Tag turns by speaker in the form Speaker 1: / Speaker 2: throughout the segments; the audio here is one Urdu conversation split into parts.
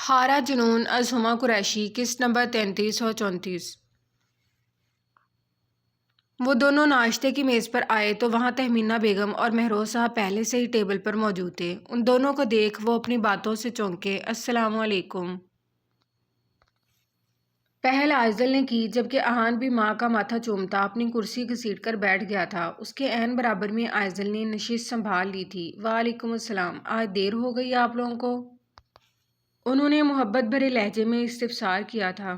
Speaker 1: ہارا جنون از ہما قریشی قسط نمبر 3334۔ وہ دونوں ناشتے کی میز پر آئے تو وہاں تہمینہ بیگم اور مہروز صاحب پہلے سے ہی ٹیبل پر موجود تھے۔ ان دونوں کو دیکھ وہ اپنی باتوں سے چونکے السلام علیکم پہل آئزل نے کی، جبکہ احان بھی ماں کا ماتھا چومتا اپنی کرسی گھسیٹ کر بیٹھ گیا تھا۔ اس کے عین برابر میں آئزل نے نشست سنبھال لی تھی۔ وعلیکم السلام، آج دیر ہو گئی آپ لوگوں کو؟ انہوں نے محبت بھرے لہجے میں استفسار کیا تھا۔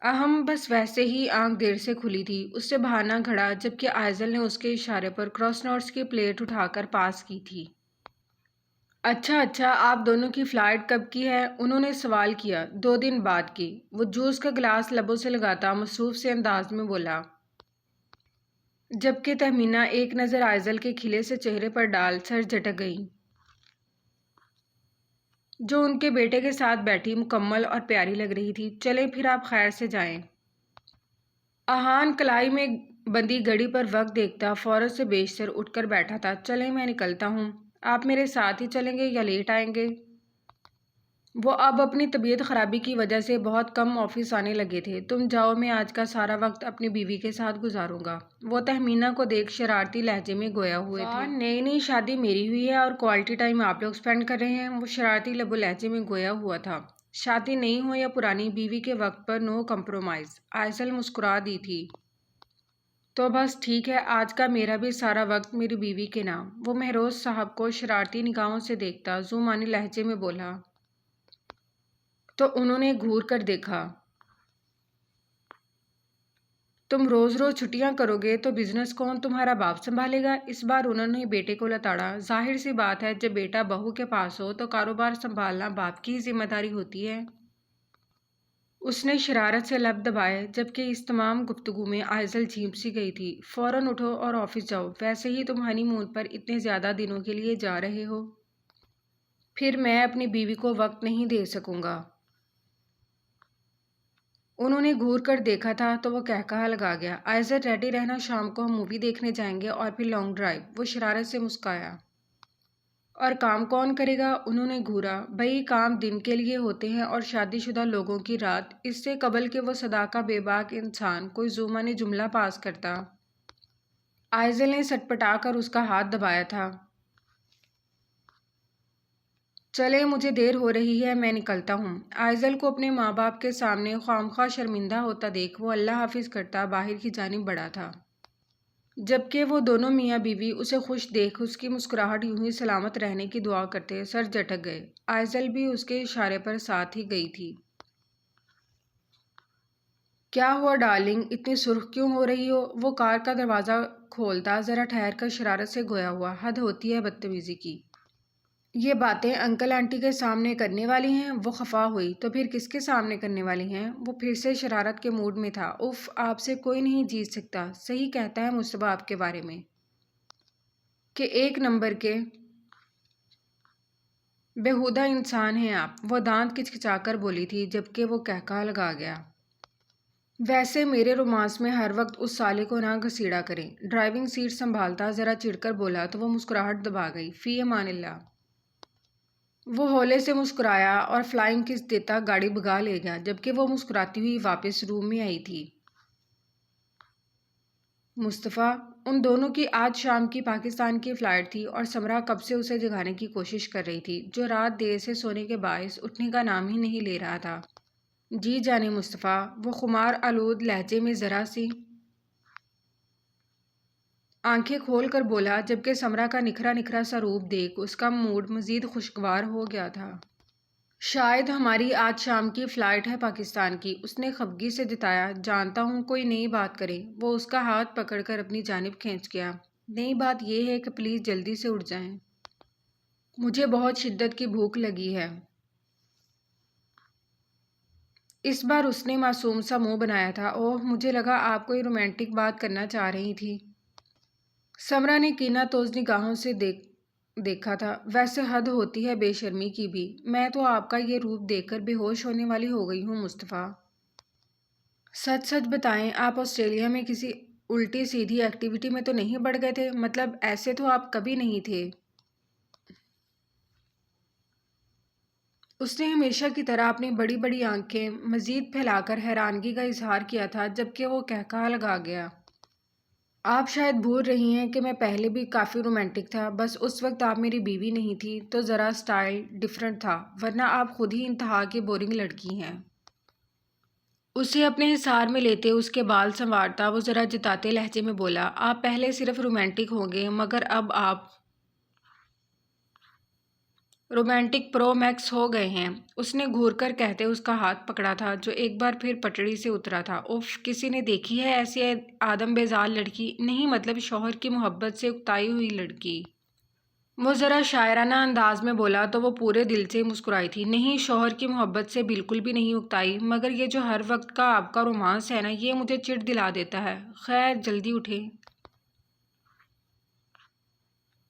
Speaker 1: اہم بس ویسے ہی آنکھ دیر سے کھلی تھی، اس سے بہانہ گھڑا، جبکہ آئزل نے اس کے اشارے پر کراس نوٹس کی پلیٹ اٹھا کر پاس کی تھی۔ اچھا، آپ دونوں کی فلائٹ کب کی ہے؟ انہوں نے سوال کیا۔ 2 دن بعد کی۔ وہ جوس کا گلاس لبوں سے لگاتا مصروف سے انداز میں بولا، جبکہ تہمینہ ایک نظر آئزل کے کھلے سے چہرے پر ڈال سر جھٹک گئی، جو ان کے بیٹے کے ساتھ بیٹھی مکمل اور پیاری لگ رہی تھی۔ چلیں پھر، آپ خیر سے جائیں۔ احان کلائی میں بندی گھڑی پر وقت دیکھتا فوراً سے بیشتر اٹھ کر بیٹھا تھا۔ چلیں، میں نکلتا ہوں۔ آپ میرے ساتھ ہی چلیں گے یا لیٹ آئیں گے؟ وہ اب اپنی طبیعت خرابی کی وجہ سے بہت کم آفس آنے لگے تھے۔ تم جاؤ، میں آج کا سارا وقت اپنی بیوی کے ساتھ گزاروں گا۔ وہ تہمینہ کو دیکھ شرارتی لہجے میں گویا ہوئے تھے۔ نئی شادی میری ہوئی ہے اور کوالٹی ٹائم آپ لوگ سپینڈ کر رہے ہیں۔ وہ شرارتی لب و لہجے میں گویا ہوا تھا۔ شادی نئی ہو یا پرانی، بیوی کے وقت پر نو کمپرومائز۔ آئزل مسکرا دی تھی۔ تو بس ٹھیک ہے، آج کا میرا بھی سارا وقت میری بیوی کے نام۔ وہ مہروز صاحب کو شرارتی نگاہوں سے دیکھتا ذو معنی لہجے میں بولا، تو انہوں نے گھور کر دیکھا۔ تم روز چھٹیاں کرو گے تو بزنس کون تمہارا باپ سنبھالے گا؟ اس بار انہوں نے بیٹے کو لتاڑا۔ ظاہر سی بات ہے، جب بیٹا بہو کے پاس ہو تو کاروبار سنبھالنا باپ کی ہی ذمہ داری ہوتی ہے۔ اس نے شرارت سے لب دبائے، جبکہ اس تمام گفتگو میں آئزل جھیپ سی گئی تھی۔ فوراً اٹھو اور آفس جاؤ، ویسے ہی تم ہنی مون پر اتنے زیادہ دنوں کے لیے جا رہے ہو۔ پھر میں اپنی بیوی کو وقت نہیں دے سکوں گا۔ انہوں نے گھور کر دیکھا تھا تو وہ قہقہہ لگا گیا۔ آئزل ریڈی رہنا، شام کو ہم مووی دیکھنے جائیں گے اور پھر لانگ ڈرائیو۔ وہ شرارت سے مسکرایا۔ اور کام کون کرے گا؟ انہوں نے گھورا۔ بھئی، کام دن کے لیے ہوتے ہیں اور شادی شدہ لوگوں کی رات۔ اس سے قبل کہ وہ صدا کا بے باک انسان کوئی ذو معنی جملہ پاس کرتا، آئزل نے سٹپٹا کر اس کا ہاتھ دبایا تھا۔ چلیں، مجھے دیر ہو رہی ہے، میں نکلتا ہوں۔ آئزل کو اپنے ماں باپ کے سامنے خواہ شرمندہ ہوتا دیکھ وہ اللہ حافظ کرتا باہر کی جانب بڑھا تھا، جبکہ وہ دونوں میاں بیوی اسے خوش دیکھ اس کی مسکراہٹ یوں ہی سلامت رہنے کی دعا کرتے سر جھٹک گئے۔ آئزل بھی اس کے اشارے پر ساتھ ہی گئی تھی۔ کیا ہوا ڈارلنگ، اتنی سرخ کیوں ہو رہی ہو؟ وہ کار کا دروازہ کھولتا ذرا ٹھہر کر شرارت سے گویا ہوا، حد ہوتی ہے بدتمیزی کی۔ یہ باتیں انکل آنٹی کے سامنے کرنے والی ہیں؟ وہ خفا ہوئی۔ تو پھر کس کے سامنے کرنے والی ہیں؟ وہ پھر سے شرارت کے موڈ میں تھا۔ اف، آپ سے کوئی نہیں جیت سکتا۔ صحیح کہتا ہے مصطفیٰ آپ کے بارے میں کہ 1 نمبر کے بیہودہ انسان ہیں آپ۔ وہ دانت کچکچا کر بولی تھی، جبکہ وہ قہقہہ لگا گیا۔ ویسے میرے رومانس میں ہر وقت اس سالے کو نہ گھسیڑا کریں۔ ڈرائیونگ سیٹ سنبھالتا ذرا چڑھ کر بولا تو وہ مسکراہٹ دبا گئی۔ فی امان اللہ۔ وہ ہولے سے مسکرایا اور فلائنگ کس دیتا گاڑی بھگا لے گیا، جبکہ وہ مسکراتی ہوئی واپس روم میں آئی تھی۔ مصطفیٰ، ان دونوں کی آج شام کی پاکستان کی فلائٹ تھی اور سمرا کب سے اسے جگانے کی کوشش کر رہی تھی، جو رات دیر سے سونے کے باعث اٹھنے کا نام ہی نہیں لے رہا تھا۔ جی جانے مصطفیٰ، وہ خمار آلود لہجے میں ذرا سی آنکھیں کھول کر بولا، جبکہ سمرا کا نکھرا سا روپ دیکھ اس کا موڈ مزید خوشگوار ہو گیا تھا۔ شاید ہماری آج شام کی فلائٹ ہے پاکستان کی، اس نے خفگی سے جتایا۔ جانتا ہوں، کوئی نئی بات کریں۔ وہ اس کا ہاتھ پکڑ کر اپنی جانب کھینچ گیا۔ نئی بات یہ ہے کہ پلیز جلدی سے اٹھ جائیں، مجھے بہت شدت کی بھوک لگی ہے۔ اس بار اس نے معصوم سا منہ بنایا تھا۔ اوہ، مجھے لگا آپ کوئی رومانٹک بات کرنا چاہ رہی تھی۔ سمرا نے کینہ توز نگاہوں سے دیکھا تھا۔ ویسے حد ہوتی ہے بے شرمی کی بھی۔ میں تو آپ کا یہ روپ دیکھ کر بے ہوش ہونے والی ہو گئی ہوں مصطفیٰ۔ سچ بتائیں، آپ آسٹریلیا میں کسی الٹی سیدھی ایکٹیویٹی میں تو نہیں پڑ گئے تھے؟ مطلب ایسے تو آپ کبھی نہیں تھے۔ اس نے ہمیشہ کی طرح اپنی بڑی بڑی آنکھیں مزید پھیلا کر حیرانگی کا اظہار کیا تھا، جبکہ وہ قہقہہ لگا گیا۔ آپ شاید بھول رہی ہیں کہ میں پہلے بھی کافی رومانٹک تھا، بس اس وقت آپ میری بیوی نہیں تھی تو ذرا سٹائل ڈیفرنٹ تھا، ورنہ آپ خود ہی انتہا کی بورنگ لڑکی ہیں۔ اسے اپنے حصار میں لیتے اس کے بال سنوارتا وہ ذرا جتاتے لہجے میں بولا، آپ پہلے صرف رومانٹک ہوں گے مگر اب آپ رومانٹک پرو میکس ہو گئے ہیں۔ اس نے گھور کر کہتے اس کا ہاتھ پکڑا تھا جو ایک بار پھر پٹڑی سے اترا تھا۔ اوف، کسی نے دیکھی ہے ایسی آدم بیزار لڑکی؟ نہیں، مطلب شوہر کی محبت سے اکتائی ہوئی لڑکی۔ وہ ذرا شاعرانہ انداز میں بولا تو وہ پورے دل سے مسکرائی تھی۔ نہیں، شوہر کی محبت سے بالکل بھی نہیں اکتائی، مگر یہ جو ہر وقت کا آپ کا رومانس ہے نا، یہ مجھے چڑ دلا دیتا ہے۔ خیر، جلدی اٹھیں،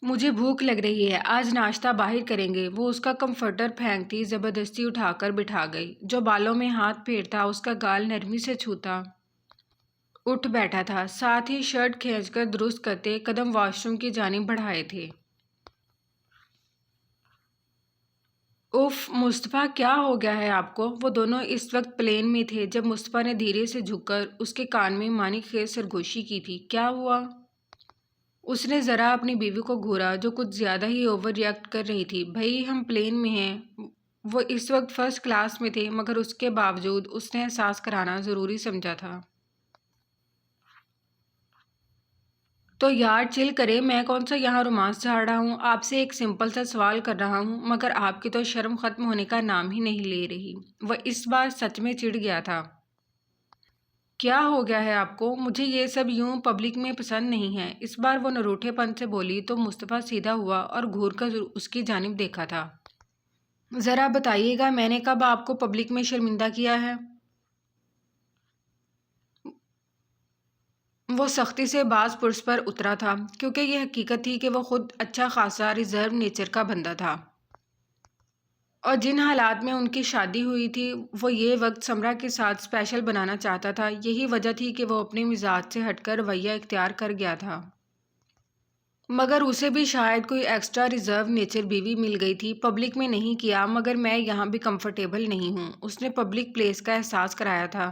Speaker 1: مجھے بھوک لگ رہی ہے، آج ناشتہ باہر کریں گے۔ وہ اس کا کمفرٹر پھینکتی زبردستی اٹھا کر بٹھا گئی۔ جو بالوں میں ہاتھ پھیرتا اس کا گال نرمی سے چھوتا اٹھ بیٹھا تھا، ساتھ ہی شرٹ کھینچ کر درست کرتے قدم واش روم کی جانب بڑھائے تھے۔ اف مصطفیٰ، کیا ہو گیا ہے آپ کو؟ وہ دونوں اس وقت پلین میں تھے جب مصطفیٰ نے دھیرے سے جھک کر اس کے کان میں معنی خیز سرگوشی کی تھی۔ کیا ہوا؟ اس نے ذرا اپنی بیوی کو گھورا جو کچھ زیادہ ہی اوور ری ایکٹ کر رہی تھی۔ بھئی، ہم پلین میں ہیں۔ وہ اس وقت فرسٹ کلاس میں تھے مگر اس کے باوجود اس نے احساس کرانا ضروری سمجھا تھا۔ تو یار چل کرے، میں کون سا یہاں رومانس جھاڑ رہا ہوں؟ آپ سے ایک سمپل سا سوال کر رہا ہوں مگر آپ کی تو شرم ختم ہونے کا نام ہی نہیں لے رہی۔ وہ اس بار سچ میں چڑ گیا تھا۔ کیا ہو گیا ہے آپ کو؟ مجھے یہ سب یوں پبلک میں پسند نہیں ہے۔ اس بار وہ نروٹھے پن سے بولی تو مصطفیٰ سیدھا ہوا اور گھور کر اس کی جانب دیکھا تھا۔ ذرا بتائیے گا میں نے کب آپ کو پبلک میں شرمندہ کیا ہے؟ وہ سختی سے باز پرس پر اترا تھا کیونکہ یہ حقیقت تھی کہ وہ خود اچھا خاصا ریزرو نیچر کا بندہ تھا، اور جن حالات میں ان کی شادی ہوئی تھی وہ یہ وقت سمرا کے ساتھ اسپیشل بنانا چاہتا تھا۔ یہی وجہ تھی کہ وہ اپنے مزاج سے ہٹ کر رویہ اختیار کر گیا تھا۔ مگر اسے بھی شاید کوئی ایکسٹرا ریزرو نیچر بیوی مل گئی تھی۔ پبلک میں نہیں کیا مگر میں یہاں بھی کمفرٹیبل نہیں ہوں۔ اس نے پبلک پلیس کا احساس کرایا تھا۔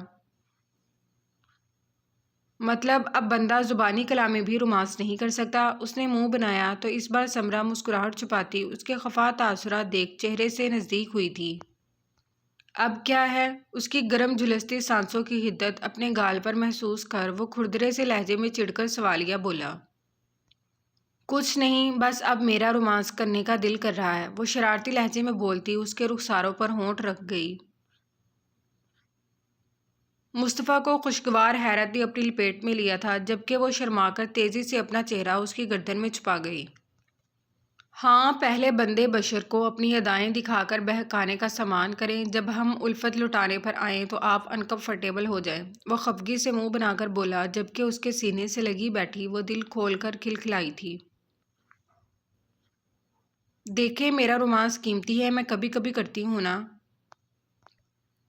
Speaker 1: مطلب اب بندہ زبانی کلام میں بھی رومانس نہیں کر سکتا؟ اس نے منہ بنایا تو اس بار سمرا مسکراہٹ چھپاتی اس کے خفا تاثرات دیکھ چہرے سے نزدیک ہوئی تھی۔ اب کیا ہے؟ اس کی گرم جھلستی سانسوں کی حدت اپنے گال پر محسوس کر وہ کھردرے سے لہجے میں چڑھ کر سوالیہ بولا۔ کچھ نہیں، بس اب میرا رومانس کرنے کا دل کر رہا ہے۔ وہ شرارتی لہجے میں بولتی اس کے رخساروں پر ہونٹ رکھ گئی۔ مصطفیٰ کو خوشگوار حیرت بھی اپنی لپیٹ میں لیا تھا جبکہ وہ شرما کر تیزی سے اپنا چہرہ اس کی گردن میں چھپا گئی۔ ہاں، پہلے بندے بشر کو اپنی ادائیں دکھا کر بہکانے کا سامان کریں، جب ہم الفت لٹانے پر آئیں تو آپ انکمفرٹیبل ہو جائیں۔ وہ خفگی سے منہ بنا کر بولا جبکہ اس کے سینے سے لگی بیٹھی وہ دل کھول کر کھلکھلائی تھی۔ دیکھیں، میرا رومانس قیمتی ہے، میں کبھی کبھی کرتی ہوں نا۔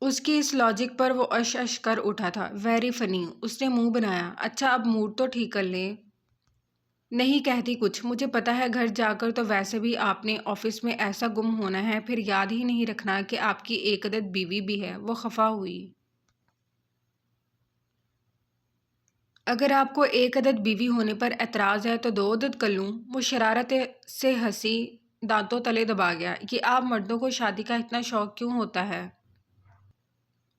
Speaker 1: اس کی اس لاجک پر وہ اش اش کر اٹھا تھا۔ ویری فنی، اس نے منہ بنایا۔ اچھا، اب موڈ تو ٹھیک کر لیں۔ نہیں کہتی کچھ، مجھے پتا ہے گھر جا کر تو ویسے بھی آپ نے آفس میں ایسا گم ہونا ہے، پھر یاد ہی نہیں رکھنا کہ آپ کی ایک عدد بیوی بھی ہے۔ وہ خفا ہوئی۔ اگر آپ کو ایک عدد بیوی ہونے پر اعتراض ہے تو دو عدد کر لوں۔ وہ شرارت سے ہنسی دانتوں تلے دبا گیا۔ یہ آپ مردوں کو شادی کا اتنا شوق کیوں ہوتا ہے؟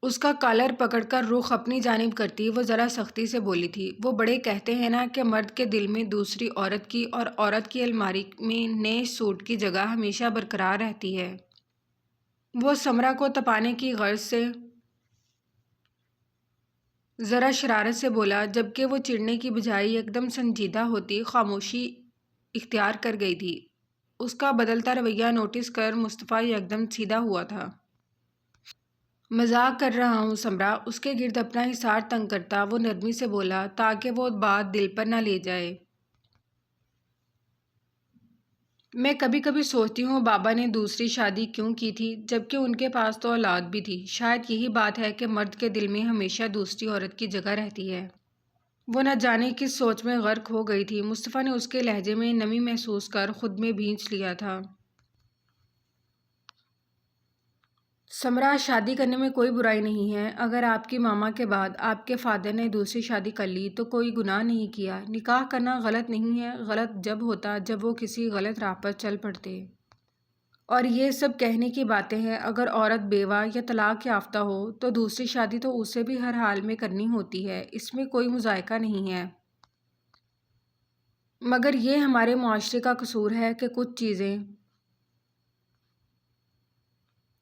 Speaker 1: اس کا کالر پکڑ کر رخ اپنی جانب کرتی وہ ذرا سختی سے بولی تھی۔ وہ بڑے کہتے ہیں نا کہ مرد کے دل میں دوسری عورت کی اور عورت کی الماری میں نئے سوٹ کی جگہ ہمیشہ برقرار رہتی ہے۔ وہ سمرا کو تپانے کی غرض سے ذرا شرارت سے بولا جبکہ وہ چڑھنے کی بجائے یکدم سنجیدہ ہوتی خاموشی اختیار کر گئی تھی۔ اس کا بدلتا رویہ نوٹس کر مصطفیٰ یکدم سیدھا ہوا تھا۔ مذاق کر رہا ہوں سمرا، اس کے گرد اپنا حصار تنگ کرتا وہ نرمی سے بولا تاکہ وہ بات دل پر نہ لے جائے۔ میں کبھی کبھی سوچتی ہوں بابا نے دوسری شادی کیوں کی تھی جبکہ ان کے پاس تو اولاد بھی تھی۔ شاید یہی بات ہے کہ مرد کے دل میں ہمیشہ دوسری عورت کی جگہ رہتی ہے۔ وہ نہ جانے کس سوچ میں غرق ہو گئی تھی۔ مصطفیٰ نے اس کے لہجے میں نمی محسوس کر خود میں بھینچ لیا تھا۔ سمرا، شادی کرنے میں کوئی برائی نہیں ہے۔ اگر آپ کی ماما کے بعد آپ کے فادر نے دوسری شادی کر لی تو کوئی گناہ نہیں کیا۔ نکاح کرنا غلط نہیں ہے۔ غلط جب ہوتا جب وہ کسی غلط راہ پر چل پڑتے۔ اور یہ سب کہنے کی باتیں ہیں۔ اگر عورت بیوہ یا طلاق یافتہ ہو تو دوسری شادی تو اسے بھی ہر حال میں کرنی ہوتی ہے، اس میں کوئی مضائقہ نہیں ہے۔ مگر یہ ہمارے معاشرے کا قصور ہے کہ کچھ چیزیں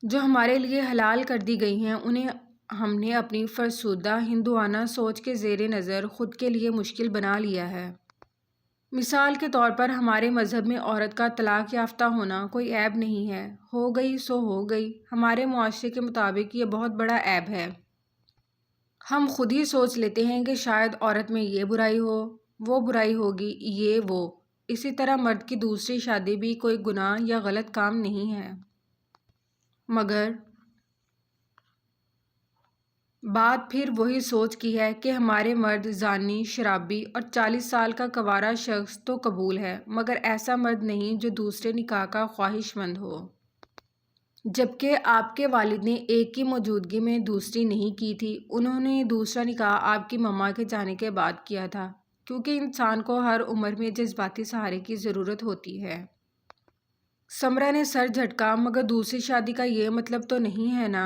Speaker 1: جو ہمارے لیے حلال کر دی گئی ہیں انہیں ہم نے اپنی فرسودہ ہندوانہ سوچ کے زیر نظر خود کے لیے مشکل بنا لیا ہے۔ مثال کے طور پر ہمارے مذہب میں عورت کا طلاق یافتہ ہونا کوئی عیب نہیں ہے۔ ہو گئی سو ہو گئی۔ ہمارے معاشرے کے مطابق یہ بہت بڑا عیب ہے۔ ہم خود ہی سوچ لیتے ہیں کہ شاید عورت میں یہ برائی ہو، وہ برائی ہوگی، یہ وہ۔ اسی طرح مرد کی دوسری شادی بھی کوئی گناہ یا غلط کام نہیں ہے۔ مگر بات پھر وہی سوچ کی ہے کہ ہمارے مرد زانی، شرابی اور 40 سال کا کنوارا شخص تو قبول ہے، مگر ایسا مرد نہیں جو دوسرے نکاح کا خواہش مند ہو۔ جبکہ آپ کے والد نے ایک کی موجودگی میں دوسری نہیں کی تھی۔ انہوں نے دوسرا نکاح آپ کی ماما کے جانے کے بعد کیا تھا، کیونکہ انسان کو ہر عمر میں جذباتی سہارے کی ضرورت ہوتی ہے۔ سمرا نے سر جھٹکا، مگر دوسری شادی کا یہ مطلب تو نہیں ہے نا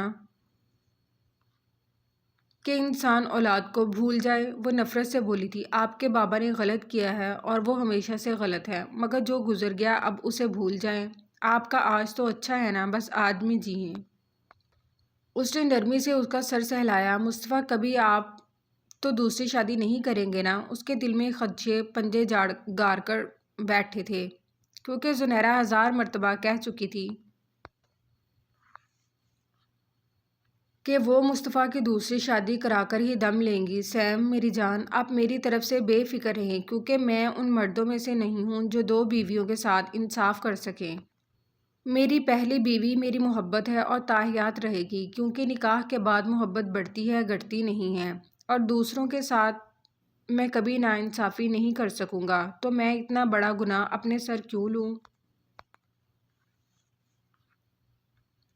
Speaker 1: کہ انسان اولاد کو بھول جائے۔ وہ نفرت سے بولی تھی، آپ کے بابا نے غلط کیا ہے اور وہ ہمیشہ سے غلط ہے، مگر جو گزر گیا اب اسے بھول جائیں۔ آپ کا آج تو اچھا ہے نا، بس آج میں جیئیں۔ اس نے نرمی سے اس کا سر سہلایا۔ مصطفیٰ، کبھی آپ تو دوسری شادی نہیں کریں گے نا؟ اس کے دل میں خدشے پنجے گاڑ کر بیٹھے تھے، کیونکہ زنیرہ 1000 مرتبہ کہہ چکی تھی کہ وہ مصطفیٰ کی دوسری شادی کرا کر ہی دم لیں گی۔ سیم میری جان، آپ میری طرف سے بے فکر رہیں، کیونکہ میں ان مردوں میں سے نہیں ہوں جو 2 بیویوں کے ساتھ انصاف کر سکیں۔ میری پہلی بیوی میری محبت ہے اور تاحیات رہے گی، کیونکہ نکاح کے بعد محبت بڑھتی ہے، گھٹتی نہیں ہے، اور دوسروں کے ساتھ میں کبھی ناانصافی نہیں کر سکوں گا، تو میں اتنا بڑا گناہ اپنے سر کیوں لوں؟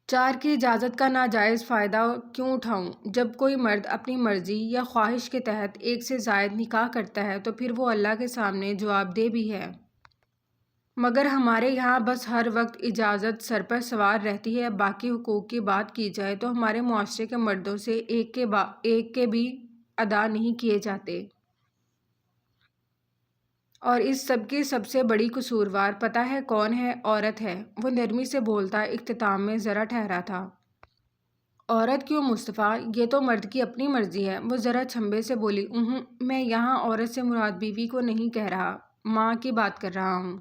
Speaker 1: 4 کی اجازت کا ناجائز فائدہ کیوں اٹھاؤں؟ جب کوئی مرد اپنی مرضی یا خواہش کے تحت ایک سے زائد نکاح کرتا ہے تو پھر وہ اللہ کے سامنے جواب دہ بھی ہے۔ مگر ہمارے یہاں بس ہر وقت اجازت سر پر سوار رہتی ہے۔ باقی حقوق کی بات کی جائے تو ہمارے معاشرے کے مردوں سے ایک کے بھی ادا نہیں کیے جاتے۔ اور اس سب کی سب سے بڑی قصوروار پتہ ہے کون ہے؟ عورت ہے۔ وہ نرمی سے بولتا اختتام میں ذرا ٹھہرا تھا۔ عورت کیوں مصطفیٰ؟ یہ تو مرد کی اپنی مرضی ہے۔ وہ ذرا چھمبے سے بولی، میں یہاں عورت سے مراد بیوی کو نہیں کہہ رہا، ماں کی بات کر رہا ہوں۔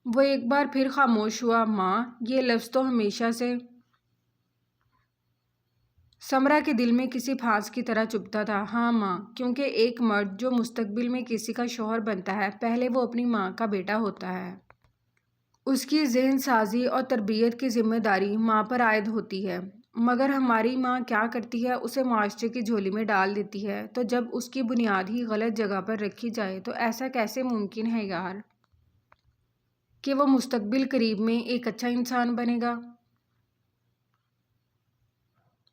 Speaker 1: وہ ایک بار پھر خاموش ہوا۔ ماں، یہ لفظ تو ہمیشہ سے سمرا کے دل میں کسی پھانس کی طرح چبھتا تھا۔ ہاں ماں، کیونکہ ایک مرد جو مستقبل میں کسی کا شوہر بنتا ہے پہلے وہ اپنی ماں کا بیٹا ہوتا ہے۔ اس کی ذہن سازی اور تربیت کی ذمہ داری ماں پر عائد ہوتی ہے۔ مگر ہماری ماں کیا کرتی ہے؟ اسے معاشرے کی جھولی میں ڈال دیتی ہے۔ تو جب اس کی بنیاد ہی غلط جگہ پر رکھی جائے تو ایسا کیسے ممکن ہے یار کہ وہ مستقبل قریب میں ایک اچھا انسان بنے گا؟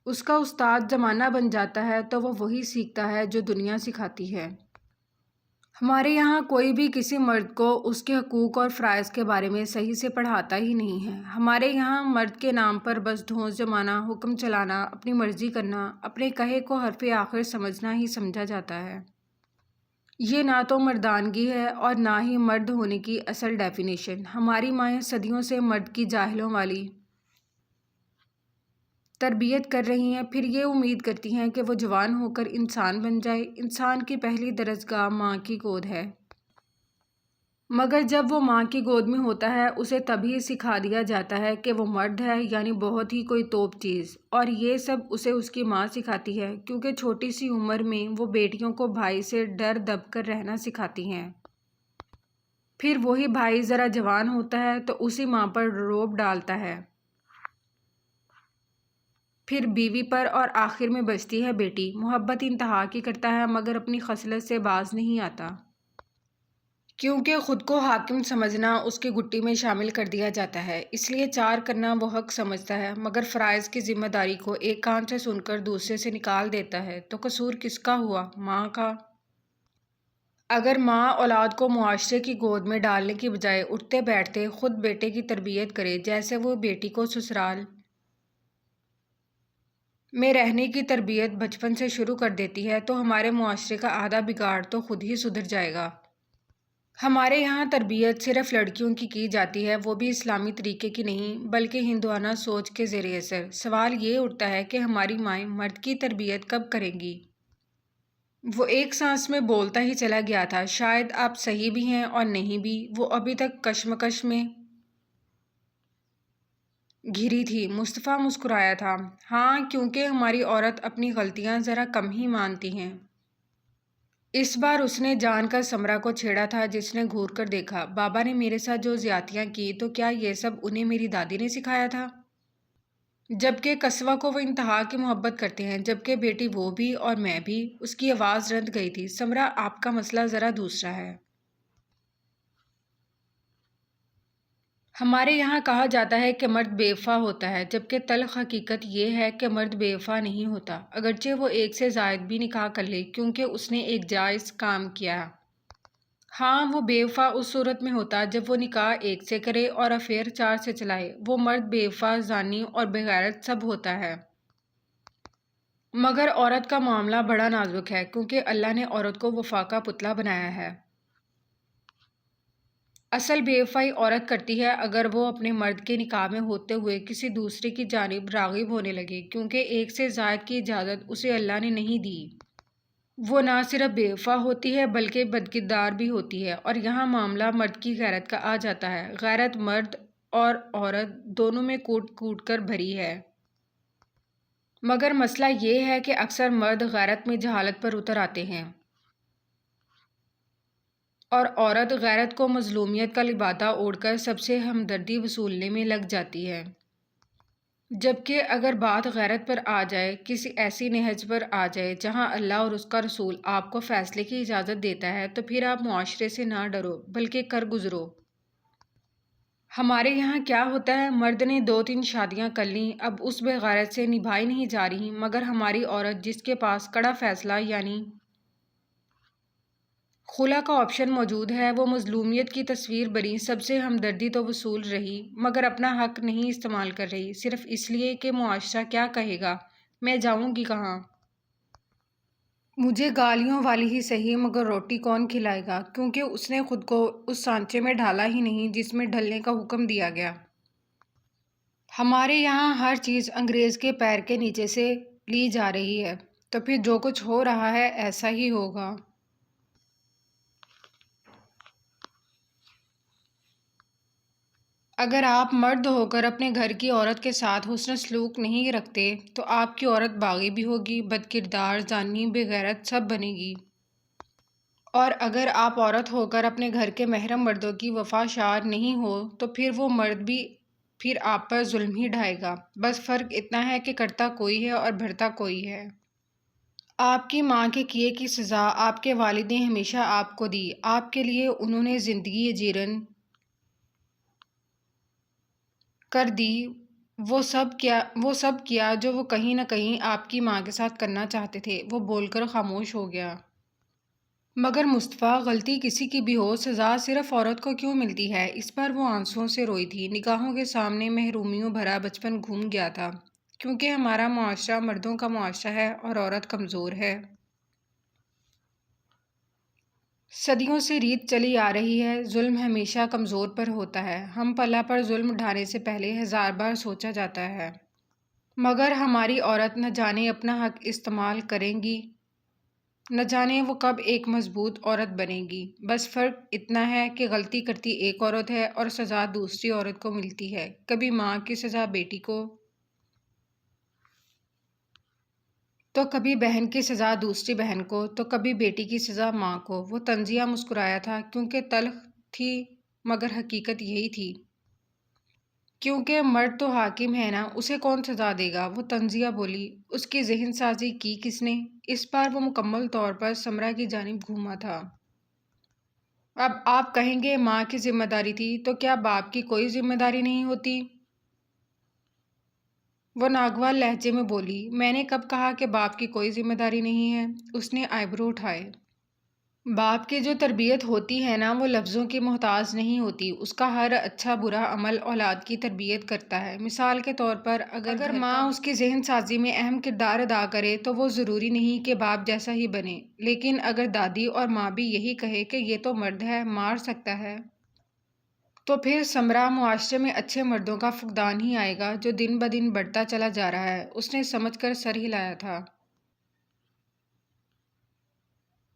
Speaker 1: اس کا استاد زمانہ بن جاتا ہے تو وہ وہی سیکھتا ہے جو دنیا سکھاتی ہے۔ ہمارے یہاں کوئی بھی کسی مرد کو اس کے حقوق اور فرائض کے بارے میں صحیح سے پڑھاتا ہی نہیں ہے۔ ہمارے یہاں مرد کے نام پر بس دھونس جمانا، حکم چلانا، اپنی مرضی کرنا، اپنے کہے کو حرف آخر سمجھنا ہی سمجھا جاتا ہے۔ یہ نہ تو مردانگی ہے اور نہ ہی مرد ہونے کی اصل ڈیفینیشن۔ ہماری مائیں صدیوں سے مرد کی جاہلوں والی تربیت کر رہی ہیں، پھر یہ امید کرتی ہیں کہ وہ جوان ہو کر انسان بن جائے۔ انسان کی پہلی درسگاہ ماں کی گود ہے، مگر جب وہ ماں کی گود میں ہوتا ہے اسے تبھی سکھا دیا جاتا ہے کہ وہ مرد ہے، یعنی بہت ہی کوئی توپ چیز، اور یہ سب اسے اس کی ماں سکھاتی ہے، کیونکہ چھوٹی سی عمر میں وہ بیٹیوں کو بھائی سے ڈر دب کر رہنا سکھاتی ہیں۔ پھر وہی بھائی ذرا جوان ہوتا ہے تو اسی ماں پر رعب ڈالتا ہے، پھر بیوی پر، اور آخر میں بچتی ہے بیٹی۔ محبت انتہا کی کرتا ہے مگر اپنی خصلت سے باز نہیں آتا۔ کیونکہ خود کو حاکم سمجھنا اس کی گٹی میں شامل کر دیا جاتا ہے، اس لیے چار کرنا وہ حق سمجھتا ہے، مگر فرائض کی ذمہ داری کو ایک کان سے سن کر دوسرے سے نکال دیتا ہے۔ تو قصور کس کا ہوا؟ ماں کا۔ اگر ماں اولاد کو معاشرے کی گود میں ڈالنے کی بجائے اٹھتے بیٹھتے خود بیٹے کی تربیت کرے، جیسے وہ بیٹی کو سسرال میں رہنے کی تربیت بچپن سے شروع کر دیتی ہے، تو ہمارے معاشرے کا آدھا بگاڑ تو خود ہی سدھر جائے گا۔ ہمارے یہاں تربیت صرف لڑکیوں کی جاتی ہے، وہ بھی اسلامی طریقے کی نہیں بلکہ ہندوانہ سوچ کے زیر اثر۔ سوال یہ اٹھتا ہے کہ ہماری مائیں مرد کی تربیت کب کریں گی؟ وہ ایک سانس میں بولتا ہی چلا گیا تھا، شاید آپ صحیح بھی ہیں اور نہیں بھی۔ وہ ابھی تک کشمکش میں گھری تھی۔ مصطفیٰ مسکرایا تھا۔ ہاں، کیونکہ ہماری عورت اپنی غلطیاں ذرا کم ہی مانتی ہیں۔ اس بار اس نے جان کر سمرا کو چھیڑا تھا، جس نے گھور کر دیکھا۔ بابا نے میرے ساتھ جو زیادتیاں کی تو کیا یہ سب انہیں میری دادی نے سکھایا تھا؟ جبکہ قصوہ کو وہ انتہا کی محبت کرتے ہیں، جبکہ بیٹی وہ بھی اور میں بھی۔ اس کی آواز رند گئی تھی۔ سمرا، آپ کا مسئلہ ذرا دوسرا ہے۔ ہمارے یہاں کہا جاتا ہے کہ مرد بے وفا ہوتا ہے، جبکہ تلخ حقیقت یہ ہے کہ مرد بے وفا نہیں ہوتا، اگرچہ وہ ایک سے زائد بھی نکاح کر لے، کیونکہ اس نے ایک جائز کام کیا۔ ہاں، وہ بے وفا اس صورت میں ہوتا جب وہ نکاح ایک سے کرے اور افیئر چار سے چلائے۔ وہ مرد بے وفا، زانی اور بے غیرت سب ہوتا ہے۔ مگر عورت کا معاملہ بڑا نازک ہے، کیونکہ اللہ نے عورت کو وفا کا پتلا بنایا ہے۔ اصل بے وفائی عورت کرتی ہے اگر وہ اپنے مرد کے نکاح میں ہوتے ہوئے کسی دوسرے کی جانب راغب ہونے لگے، کیونکہ ایک سے زائد کی اجازت اسے اللہ نے نہیں دی۔ وہ نہ صرف بے وفا ہوتی ہے بلکہ بدکردار بھی ہوتی ہے، اور یہاں معاملہ مرد کی غیرت کا آ جاتا ہے۔ غیرت مرد اور عورت دونوں میں کوٹ کوٹ کر بھری ہے۔ مگر مسئلہ یہ ہے کہ اکثر مرد غیرت میں جہالت پر اتر آتے ہیں اور عورت غیرت کو مظلومیت کا لبادہ اوڑھ کر سب سے ہمدردی وصولنے میں لگ جاتی ہے۔ جبکہ اگر بات غیرت پر آ جائے، کسی ایسی نہج پر آ جائے جہاں اللہ اور اس کا رسول آپ کو فیصلے کی اجازت دیتا ہے، تو پھر آپ معاشرے سے نہ ڈرو بلکہ کر گزرو۔ ہمارے یہاں کیا ہوتا ہے، مرد نے 2-3 شادیاں کر لیں، اب اس بغیرت سے نبھائی نہیں جا رہی، مگر ہماری عورت جس کے پاس کڑا فیصلہ یعنی خلا کا آپشن موجود ہے، وہ مظلومیت کی تصویر بنی سب سے ہمدردی تو وصول رہی، مگر اپنا حق نہیں استعمال کر رہی، صرف اس لیے کہ معاشرہ کیا کہے گا۔ میں جاؤں گی کہاں؟ مجھے گالیوں والی ہی صحیح، مگر روٹی کون کھلائے گا، کیونکہ اس نے خود کو اس سانچے میں ڈھالا ہی نہیں جس میں ڈھلنے کا حکم دیا گیا۔ ہمارے یہاں ہر چیز انگریز کے پیر کے نیچے سے لی جا رہی ہے، تو پھر جو کچھ ہو رہا ہے ایسا ہی ہوگا۔ اگر آپ مرد ہو کر اپنے گھر کی عورت کے ساتھ حسن سلوک نہیں رکھتے تو آپ کی عورت باغی بھی ہوگی، بدکردار، زانی، بے غیرت سب بنے گی۔ اور اگر آپ عورت ہو کر اپنے گھر کے محرم مردوں کی وفا شار نہیں ہو تو پھر وہ مرد بھی پھر آپ پر ظلم ہی ڈھائے گا۔ بس فرق اتنا ہے کہ کرتا کوئی ہے اور بھرتا کوئی ہے۔ آپ کی ماں کے کیے کی سزا آپ کے والد نے ہمیشہ آپ کو دی، آپ کے لیے انہوں نے زندگی جیرن کر دی۔ وہ سب کیا جو وہ کہیں نہ کہیں آپ کی ماں کے ساتھ کرنا چاہتے تھے۔ وہ بول کر خاموش ہو گیا۔ مگر مصطفیٰ، غلطی کسی کی بھی ہو، سزا صرف عورت کو کیوں ملتی ہے؟ اس پر وہ آنسوؤں سے روئی تھی۔ نگاہوں کے سامنے محرومیوں بھرا بچپن گھوم گیا تھا، کیونکہ ہمارا معاشرہ مردوں کا معاشرہ ہے اور عورت کمزور ہے۔ صدیوں سے ریت چلی آ رہی ہے، ظلم ہمیشہ کمزور پر ہوتا ہے۔ ہم پلہ پر ظلم ڈھانے سے پہلے 1000 بار سوچا جاتا ہے۔ مگر ہماری عورت نہ جانے اپنا حق استعمال کریں گی، نہ جانے وہ کب ایک مضبوط عورت بنے گی۔ بس فرق اتنا ہے کہ غلطی کرتی ایک عورت ہے اور سزا دوسری عورت کو ملتی ہے۔ کبھی ماں کی سزا بیٹی کو، تو کبھی بہن کی سزا دوسری بہن کو، تو کبھی بیٹی کی سزا ماں کو۔ وہ طنزیہ مسکرایا تھا، کیونکہ تلخ تھی مگر حقیقت یہی تھی۔ کیونکہ مرد تو حاکم ہے نا، اسے کون سزا دے گا؟ وہ طنزیہ بولی۔ اس کی ذہن سازی کی کس نے؟ اس بار وہ مکمل طور پر سمرا کی جانب گھوما تھا۔ اب آپ کہیں گے ماں کی ذمہ داری تھی، تو کیا باپ کی کوئی ذمہ داری نہیں ہوتی؟ وہ ناگوار لہجے میں بولی، میں نے کب کہا کہ باپ کی کوئی ذمہ داری نہیں ہے؟ اس نے آئیبرو اٹھائے۔ باپ کی جو تربیت ہوتی ہے نا، وہ لفظوں کی محتاج نہیں ہوتی، اس کا ہر اچھا برا عمل اولاد کی تربیت کرتا ہے۔ مثال کے طور پر اگر ماں اس کی ذہن سازی میں اہم کردار ادا کرے تو وہ ضروری نہیں کہ باپ جیسا ہی بنے، لیکن اگر دادی اور ماں بھی یہی کہے کہ یہ تو مرد ہے، مار سکتا ہے، تو پھر ثمرہ معاشرے میں اچھے مردوں کا فقدان ہی آئے گا جو دن بدن بڑھتا چلا جا رہا ہے۔ اس نے سمجھ کر سر ہلایا تھا۔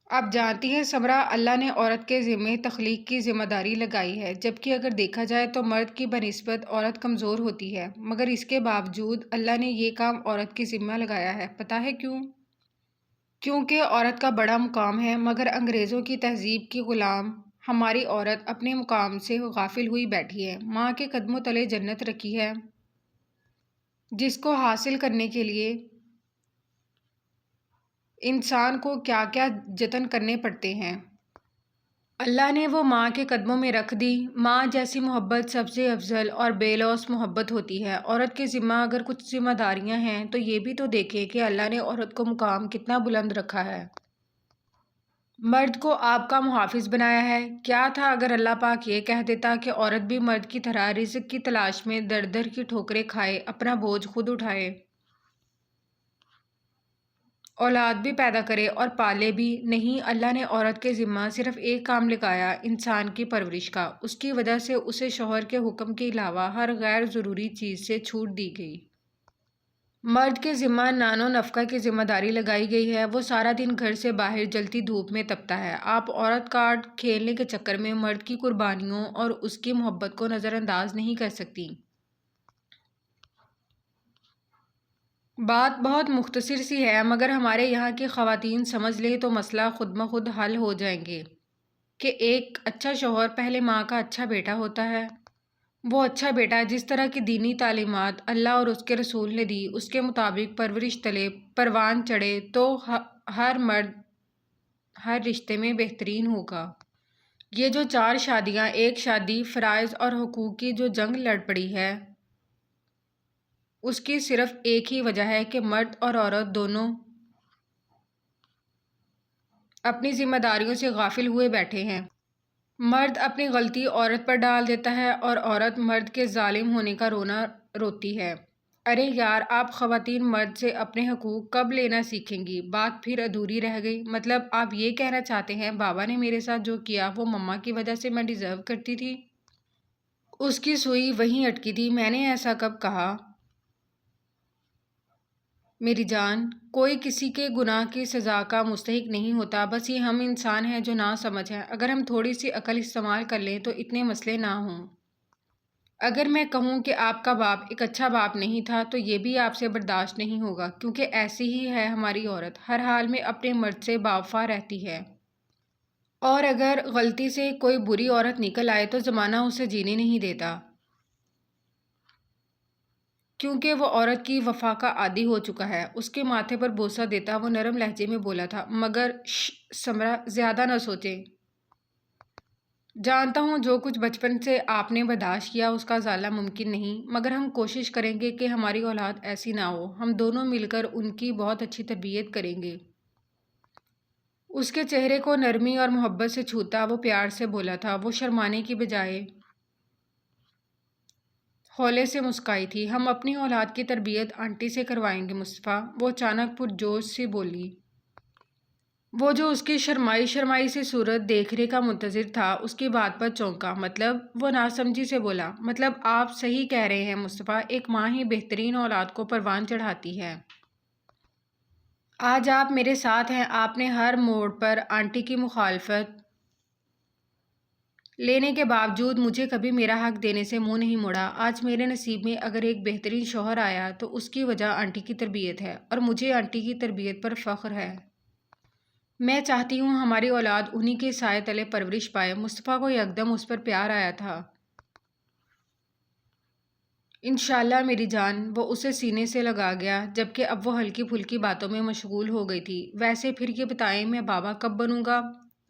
Speaker 1: آپ جانتی ہیں ثمرہ، اللہ نے عورت کے ذمے تخلیق کی ذمہ داری لگائی ہے، جبکہ اگر دیکھا جائے تو مرد کی بنسبت عورت کمزور ہوتی ہے، مگر اس کے باوجود اللہ نے یہ کام عورت کی ذمہ لگایا ہے۔ پتہ ہے کیوں؟ کیونکہ عورت کا بڑا مقام ہے، مگر انگریزوں کی تہذیب کی غلام ہماری عورت اپنے مقام سے غافل ہوئی بیٹھی ہے۔ ماں کے قدموں تلے جنت رکھی ہے، جس کو حاصل کرنے کے لیے انسان کو کیا کیا جتن کرنے پڑتے ہیں، اللہ نے وہ ماں کے قدموں میں رکھ دی۔ ماں جیسی محبت سب سے افضل اور بے لوث محبت ہوتی ہے۔ عورت کے ذمہ اگر کچھ ذمہ داریاں ہیں تو یہ بھی تو دیکھیں کہ اللہ نے عورت کو مقام کتنا بلند رکھا ہے۔ مرد کو آپ کا محافظ بنایا ہے۔ کیا تھا اگر اللہ پاک یہ کہہ دیتا کہ عورت بھی مرد کی طرح رزق کی تلاش میں در در کی ٹھوکریں کھائے، اپنا بوجھ خود اٹھائے، اولاد بھی پیدا کرے اور پالے بھی؟ نہیں، اللہ نے عورت کے ذمہ صرف ایک کام لگایا، انسان کی پرورش کا۔ اس کی وجہ سے اسے شوہر کے حکم کے علاوہ ہر غیر ضروری چیز سے چھوٹ دی گئی۔ مرد کے ذمہ نان و نفقہ کی ذمہ داری لگائی گئی ہے۔ وہ سارا دن گھر سے باہر جلتی دھوپ میں تپتا ہے۔ آپ عورت کارڈ کھیلنے کے چکر میں مرد کی قربانیوں اور اس کی محبت کو نظر انداز نہیں کر سکتی۔ بات بہت مختصر سی ہے، مگر ہمارے یہاں کی خواتین سمجھ لیں تو مسئلہ خود بخود حل ہو جائیں گے کہ ایک اچھا شوہر پہلے ماں کا اچھا بیٹا ہوتا ہے۔ وہ اچھا بیٹا جس طرح کی دینی تعلیمات اللہ اور اس کے رسول نے دی، اس کے مطابق پرورش تلے پروان چڑھے تو ہر مرد ہر رشتے میں بہترین ہوگا۔ یہ جو 4 شادیاں، ایک شادی، فرائض اور حقوق کی جو جنگ لڑ پڑی ہے، اس کی صرف ایک ہی وجہ ہے کہ مرد اور عورت دونوں اپنی ذمہ داریوں سے غافل ہوئے بیٹھے ہیں۔ مرد اپنی غلطی عورت پر ڈال دیتا ہے اور عورت مرد کے ظالم ہونے کا رونا روتی ہے۔ ارے یار، آپ خواتین مرد سے اپنے حقوق کب لینا سیکھیں گی؟ بات پھر ادھوری رہ گئی۔ مطلب آپ یہ کہنا چاہتے ہیں بابا نے میرے ساتھ جو کیا وہ مما کی وجہ سے میں ڈیزرو کرتی تھی؟ اس کی سوئی وہیں اٹکی تھی۔ میں نے ایسا کب کہا؟ میری جان، کوئی کسی کے گناہ کی سزا کا مستحق نہیں ہوتا، بس یہ ہم انسان ہیں جو نا سمجھ ہیں۔ اگر ہم تھوڑی سی عقل استعمال کر لیں تو اتنے مسئلے نہ ہوں۔ اگر میں کہوں کہ آپ کا باپ ایک اچھا باپ نہیں تھا تو یہ بھی آپ سے برداشت نہیں ہوگا، کیونکہ ایسی ہی ہے ہماری عورت، ہر حال میں اپنے مرد سے باوفا رہتی ہے۔ اور اگر غلطی سے کوئی بری عورت نکل آئے تو زمانہ اسے جینے نہیں دیتا، کیونکہ وہ عورت کی وفا کا عادی ہو چکا ہے۔ اس کے ماتھے پر بوسہ دیتا وہ نرم لہجے میں بولا تھا، مگر ثمرہ، زیادہ نہ سوچیں۔ جانتا ہوں جو کچھ بچپن سے آپ نے برداشت کیا اس کا ازالہ ممکن نہیں، مگر ہم کوشش کریں گے کہ ہماری اولاد ایسی نہ ہو۔ ہم دونوں مل کر ان کی بہت اچھی تربیت کریں گے۔ اس کے چہرے کو نرمی اور محبت سے چھوتا وہ پیار سے بولا تھا۔ وہ شرمانے کی بجائے ہولے سے مسکرائی تھی۔ ہم اپنی اولاد کی تربیت آنٹی سے کروائیں گے مصطفیٰ، وہ اچانک پرجوش سے بولی۔ وہ جو اس کی شرمائی سی صورت دیکھنے کا منتظر تھا اس کی بات پر چونکا۔ مطلب؟ وہ ناسمجھی سے بولا۔ مطلب آپ صحیح کہہ رہے ہیں مصطفیٰ، ایک ماں ہی بہترین اولاد کو پروان چڑھاتی ہے۔ آج آپ میرے ساتھ ہیں۔ آپ نے ہر موڑ پر آنٹی کی مخالفت لینے کے باوجود مجھے کبھی میرا حق دینے سے منہ نہیں موڑا۔ آج میرے نصیب میں اگر ایک بہترین شوہر آیا تو اس کی وجہ آنٹی کی تربیت ہے، اور مجھے آنٹی کی تربیت پر فخر ہے۔ میں چاہتی ہوں ہماری اولاد انہی کے سائے تلے پرورش پائے۔ مصطفیٰ کو یکدم اس پر پیار آیا تھا۔ انشاءاللہ میری جان، وہ اسے سینے سے لگا گیا، جبکہ اب وہ ہلکی پھلکی باتوں میں مشغول ہو گئی تھی۔ ویسے پھر یہ بتائیں میں بابا کب بنوں گا؟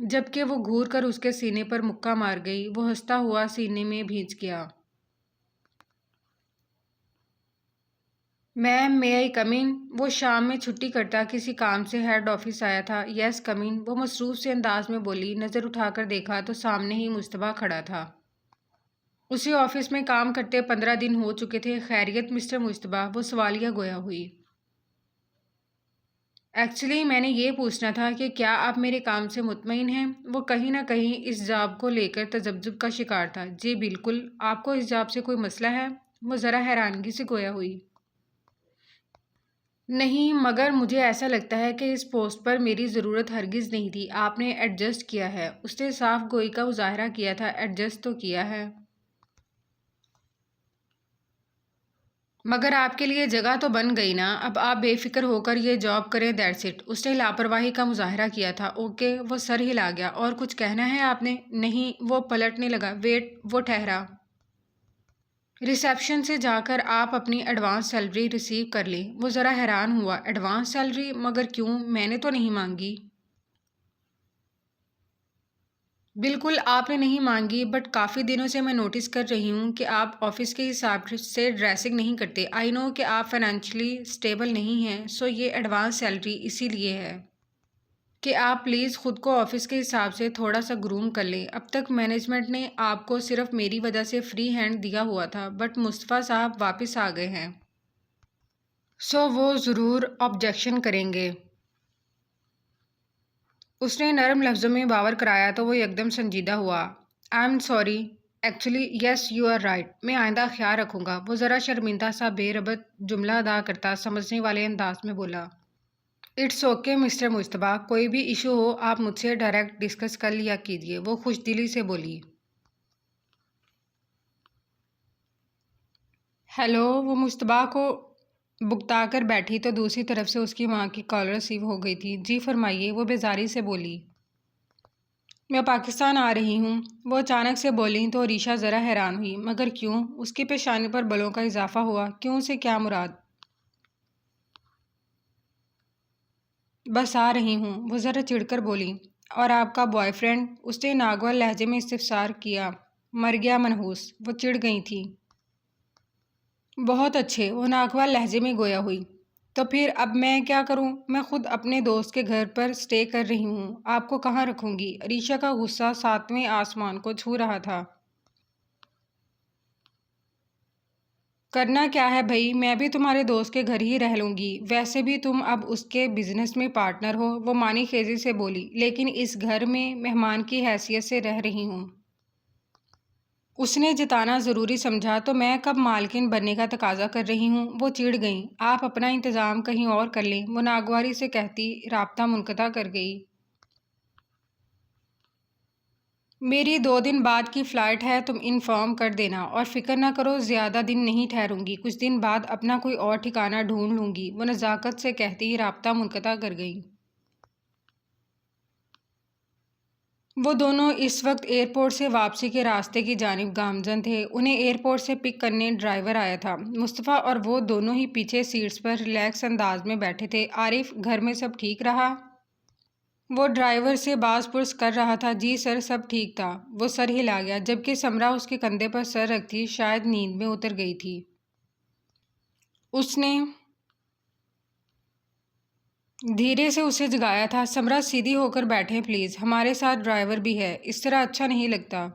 Speaker 1: جبکہ وہ گھور کر اس کے سینے پر مکہ مار گئی۔ وہ ہنستا ہوا سینے میں بھیج گیا۔ میم مے آئی کم ان؟ وہ شام میں چھٹی کرتا کسی کام سے ہیڈ آفس آیا تھا۔ یس کم ان، وہ مصروف سے انداز میں بولی۔ نظر اٹھا کر دیکھا تو سامنے ہی مصطفیٰ کھڑا تھا۔ اسی آفس میں کام کرتے 15 دن ہو چکے تھے۔ خیریت مسٹر مصطفیٰ؟ وہ سوالیہ گویا ہوئی۔ ایکچولی میں نے یہ پوچھنا تھا کہ کیا آپ میرے کام سے مطمئن ہیں؟ وہ کہیں نہ کہیں اس جاب کو لے کر تذبذب کا شکار تھا۔ جی بالکل۔ آپ کو اس جاب سے کوئی مسئلہ ہے؟ وہ ذرا حیرانگی سے گویا ہوئی۔ نہیں، مگر مجھے ایسا لگتا ہے کہ اس پوسٹ پر میری ضرورت ہرگز نہیں تھی۔ آپ نے ایڈجسٹ کیا ہے۔ اس نے صاف گوئی کا مظاہرہ کیا تھا۔ ایڈجسٹ تو کیا ہے، مگر آپ کے لیے جگہ تو بن گئی نا۔ اب آپ بے فکر ہو کر یہ جاب کریں، دیٹس اٹ۔ اس نے لاپرواہی کا مظاہرہ کیا تھا۔ اوکے، وہ سر ہلا گیا۔ اور کچھ کہنا ہے آپ نے؟ نہیں، وہ پلٹنے لگا۔ ویٹ، وہ ٹھہرا۔ ریسیپشن سے جا کر آپ اپنی ایڈوانس سیلری ریسیو کر لیں۔ وہ ذرا حیران ہوا۔ Advance salary? مگر کیوں؟ میں نے تو نہیں مانگی۔ بالکل آپ نے نہیں مانگی، بٹ کافی دنوں سے میں نوٹس کر رہی ہوں کہ آپ آفس کے حساب سے ڈریسنگ نہیں کرتے۔ آئی نو کہ آپ فائنینشلی اسٹیبل نہیں ہیں، سو یہ ایڈوانس سیلری اسی لیے ہے کہ آپ پلیز خود کو آفس کے حساب سے تھوڑا سا گروم کر لیں۔ اب تک مینجمنٹ نے آپ کو صرف میری وجہ سے فری ہینڈ دیا ہوا تھا، بٹ مصطفیٰ صاحب واپس آ گئے ہیں، سو وہ ضرور آبجیکشن کریں گے۔ اس نے نرم لفظوں میں باور کرایا تو وہ یکدم سنجیدہ ہوا۔ I'm sorry, actually yes you are right, میں آئندہ خیال رکھوں گا۔ وہ ذرا شرمندہ سا بے ربط جملہ ادا کرتا سمجھنے والے انداز میں بولا، اٹس اوکے مسٹر مصطفیٰ، کوئی بھی ایشو ہو آپ مجھ سے ڈائریکٹ ڈسکس کر لیا کیجیے۔ وہ خوش دلی سے بولی۔ ہیلو، وہ مصطفیٰ کو بگتا کر بیٹھی تو دوسری طرف سے اس کی ماں کی کال ریسیو ہو گئی تھی۔ جی فرمائیے، وہ بیزاری سے بولی۔ میں پاکستان آ رہی ہوں، وہ اچانک سے بولیں تو عریشہ ذرا حیران ہوئی۔ مگر کیوں؟ اس کی پیشانی پر بلوں کا اضافہ ہوا۔ کیوں سے کیا مراد؟ بس آ رہی ہوں، وہ ذرا چڑھ کر بولی۔ اور آپ کا بوائے فرینڈ؟ اس نے ناگوار لہجے میں استفسار کیا۔ مر گیا منحوس، وہ چڑھ گئی تھی۔ بہت اچھے، وہ ناگوار لہجے میں گویا ہوئی۔ تو پھر اب میں کیا کروں؟ میں خود اپنے دوست کے گھر پر اسٹے کر رہی ہوں، آپ کو کہاں رکھوں گی؟ عریشہ کا غصہ 7ویں آسمان کو چھو رہا تھا۔ کرنا کیا ہے بھئی، میں بھی تمہارے دوست کے گھر ہی رہ لوں گی، ویسے بھی تم اب اس کے بزنس میں پارٹنر ہو، وہ معنی خیزی سے بولی۔ لیکن اس گھر میں مہمان کی حیثیت سے رہ رہی ہوں۔ اس نے جتانا ضروری سمجھا تو میں کب مالکن بننے کا تقاضا کر رہی ہوں؟ وہ چڑ گئیں۔ آپ اپنا انتظام کہیں اور کر لیں، وہ ناگواری سے کہتی رابطہ منقطع کر گئی۔ میری 2 دن بعد کی فلائٹ ہے، تم انفارم کر دینا، اور فکر نہ کرو زیادہ دن نہیں ٹھہروں گی، کچھ دن بعد اپنا کوئی اور ٹھکانہ ڈھونڈ لوں گی، وہ نزاکت سے کہتی رابطہ منقطع کر گئی۔ وہ دونوں اس وقت ایئرپورٹ سے واپسی کے راستے کی جانب گامزن تھے۔ انہیں ایئرپورٹ سے پک کرنے ڈرائیور آیا تھا۔ مصطفیٰ اور وہ دونوں ہی پیچھے سیٹس پر ریلیکس انداز میں بیٹھے تھے۔ عارف، گھر میں سب ٹھیک رہا؟ وہ ڈرائیور سے باز پرس کر رہا تھا۔ جی سر، سب ٹھیک تھا، وہ سر ہلا گیا، جبکہ سمرہ اس کے کندھے پر سر رکھتی شاید نیند میں اتر گئی تھی۔ اس نے دھیرے سے اسے جگایا تھا۔ سمرہ سیدھی ہو کر بیٹھیں پلیز، ہمارے ساتھ ڈرائیور بھی ہے، اس طرح اچھا نہیں لگتا۔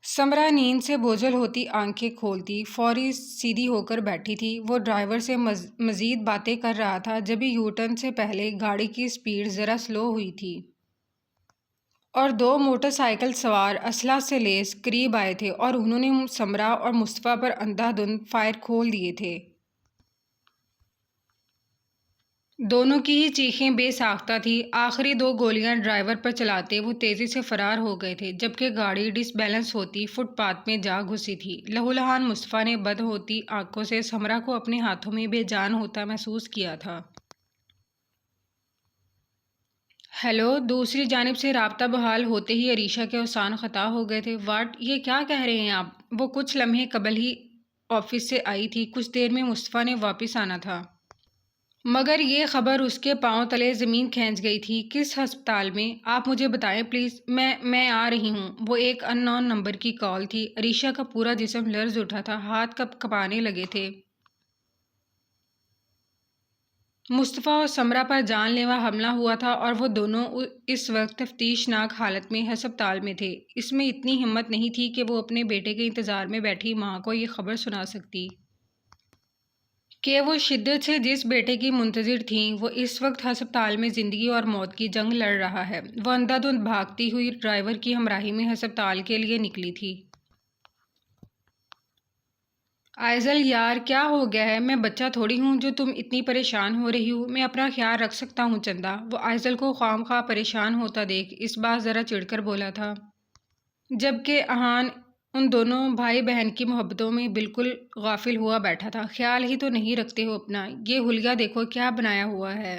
Speaker 1: سمرہ نیند سے بوجھل ہوتی آنکھیں کھولتی فوری سیدھی ہو کر بیٹھی تھی۔ وہ ڈرائیور سے مزید باتیں کر رہا تھا، جبھی یو ٹرن سے پہلے گاڑی کی سپیڈ ذرا سلو ہوئی تھی اور 2 موٹر سائیکل سوار اسلحہ سے لیس قریب آئے تھے اور انہوں نے سمرہ اور مصطفیٰ پر اندھا دھند فائر کھول دیے تھے۔ دونوں کی ہی چیخیں بے ساختہ تھی۔ آخری 2 گولیاں ڈرائیور پر چلاتے وہ تیزی سے فرار ہو گئے تھے، جبکہ گاڑی ڈس بیلنس ہوتی فٹ پاتھ میں جا گھسی تھی۔ لہولہان مصطفیٰ نے بد ہوتی آنکھوں سے سمرہ کو اپنے ہاتھوں میں بے جان ہوتا محسوس کیا تھا۔ ہیلو، دوسری جانب سے رابطہ بحال ہوتے ہی عریشہ کے اوسان خطا ہو گئے تھے۔ واٹ، یہ کیا کہہ رہے ہیں آپ؟ وہ کچھ لمحے قبل ہی آفس سے آئی تھی، کچھ دیر میں مصطفیٰ نے واپس آنا تھا۔ مگر یہ خبر اس کے پاؤں تلے زمین کھینچ گئی تھی۔ کس ہسپتال میں؟ آپ مجھے بتائیں پلیز۔ میں آ رہی ہوں۔ وہ ایک ان نون نمبر کی کال تھی۔ عریشہ کا پورا جسم لرز اٹھا تھا، ہاتھ کپ کپانے لگے تھے۔ مصطفیٰ اور سمرہ پر جان لیوا حملہ ہوا تھا اور وہ دونوں اس وقت تفتیشناک حالت میں ہسپتال میں تھے۔ اس میں اتنی ہمت نہیں تھی کہ وہ اپنے بیٹے کے انتظار میں بیٹھی ماں کو یہ خبر سنا سکتی کہ وہ شدت سے جس بیٹے کی منتظر تھیں وہ اس وقت ہسپتال میں زندگی اور موت کی جنگ لڑ رہا ہے۔ وہ اندھا دھند بھاگتی ہوئی ڈرائیور کی ہمراہی میں ہسپتال کے لیے نکلی تھی۔ آئزل یار کیا ہو گیا ہے؟ میں بچہ تھوڑی ہوں جو تم اتنی پریشان ہو رہی ہو۔ میں اپنا خیال رکھ سکتا ہوں چندا۔ وہ آئزل کو خواہ مخواہ پریشان ہوتا دیکھ اس بار ذرا چڑھ کر بولا تھا، جبکہ احان ان دونوں بھائی بہن کی محبتوں میں بالکل غافل ہوا بیٹھا تھا۔ خیال ہی تو نہیں رکھتے ہو اپنا؟ یہ حلیہ دیکھو کیا بنایا ہوا ہے۔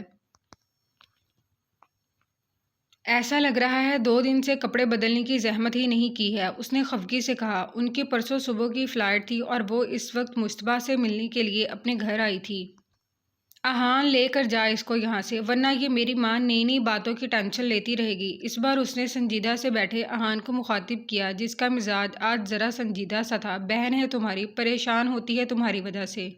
Speaker 1: ایسا لگ رہا ہے 2 دن سے کپڑے بدلنے کی زحمت ہی نہیں کی ہے، اس نے خفگی سے کہا۔ ان کی پرسوں صبح کی فلائٹ تھی اور وہ اس وقت مصطبیٰ سے ملنے کے لیے اپنے گھر آئی تھی۔ احان لے کر جا اس کو یہاں سے، ورنہ یہ میری ماں نئی نئی باتوں کی ٹینشن لیتی رہے گی۔ اس بار اس نے سنجیدہ سے بیٹھے احان کو مخاطب کیا جس کا مزاج آج ذرا سنجیدہ سا تھا۔ بہن ہے تمہاری، پریشان ہوتی ہے تمہاری وجہ سے،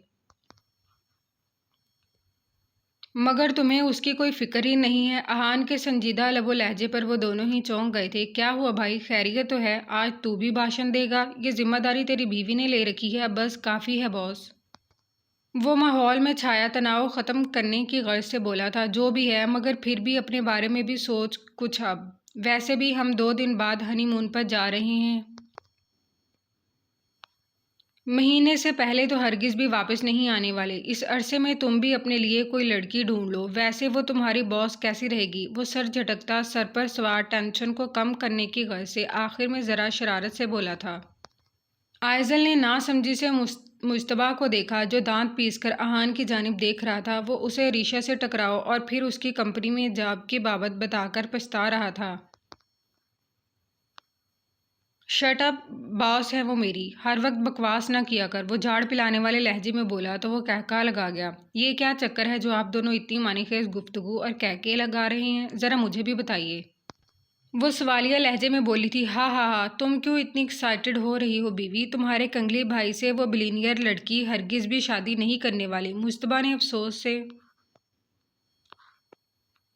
Speaker 1: مگر تمہیں اس کی کوئی فکر ہی نہیں ہے۔ احان کے سنجیدہ لب و لہجے پر وہ دونوں ہی چونک گئے تھے۔ کیا ہوا بھائی، خیریت تو ہے؟ آج تو بھی بھاشن دے گا؟ یہ ذمہ داری تیری بیوی نے لے رکھی ہے، بس کافی ہے باس۔ وہ ماحول میں چھایا تناؤ ختم کرنے کی غرض سے بولا تھا۔ جو بھی ہے، مگر پھر بھی اپنے بارے میں بھی سوچ کچھ اب۔ ویسے بھی ہم 2 دن بعد ہنی مون پر جا رہے ہیں۔ مہینے سے پہلے تو ہرگز بھی واپس نہیں آنے والے۔ اس عرصے میں تم بھی اپنے لیے کوئی لڑکی ڈھونڈ لو۔ ویسے وہ تمہاری باس کیسی رہے گی؟ وہ سر جھٹکتا سر پر سوار ٹینشن کو کم کرنے کی غرض سے آخر میں ذرا شرارت سے بولا تھا۔ آئزل نے ناسمجھی سے مجتبیٰ کو دیکھا جو دانت پیس کر احان کی جانب دیکھ رہا تھا۔ وہ اسے عریشہ سے ٹکراؤ اور پھر اس کی کمپنی میں جاب کی بابت بتا کر پچھتا رہا تھا۔ شٹ اپ، باس ہے وہ میری، ہر وقت بکواس نہ کیا کر، وہ جھاڑ پلانے والے لہجے میں بولا تو وہ قہقہہ لگا گیا۔ یہ کیا چکر ہے جو آپ دونوں اتنی معنی خیز گفتگو اور قہقہے لگا رہے ہیں؟ ذرا مجھے بھی بتائیے۔ وہ سوالیہ لہجے میں بولی تھی۔ ہاں ہاں ہاں، تم کیوں اتنی ایکسائٹڈ ہو رہی ہو بیوی؟ تمہارے کنگلی بھائی سے وہ بلینئر لڑکی ہرگز بھی شادی نہیں کرنے والی۔ مجتبیٰ نے افسوس سے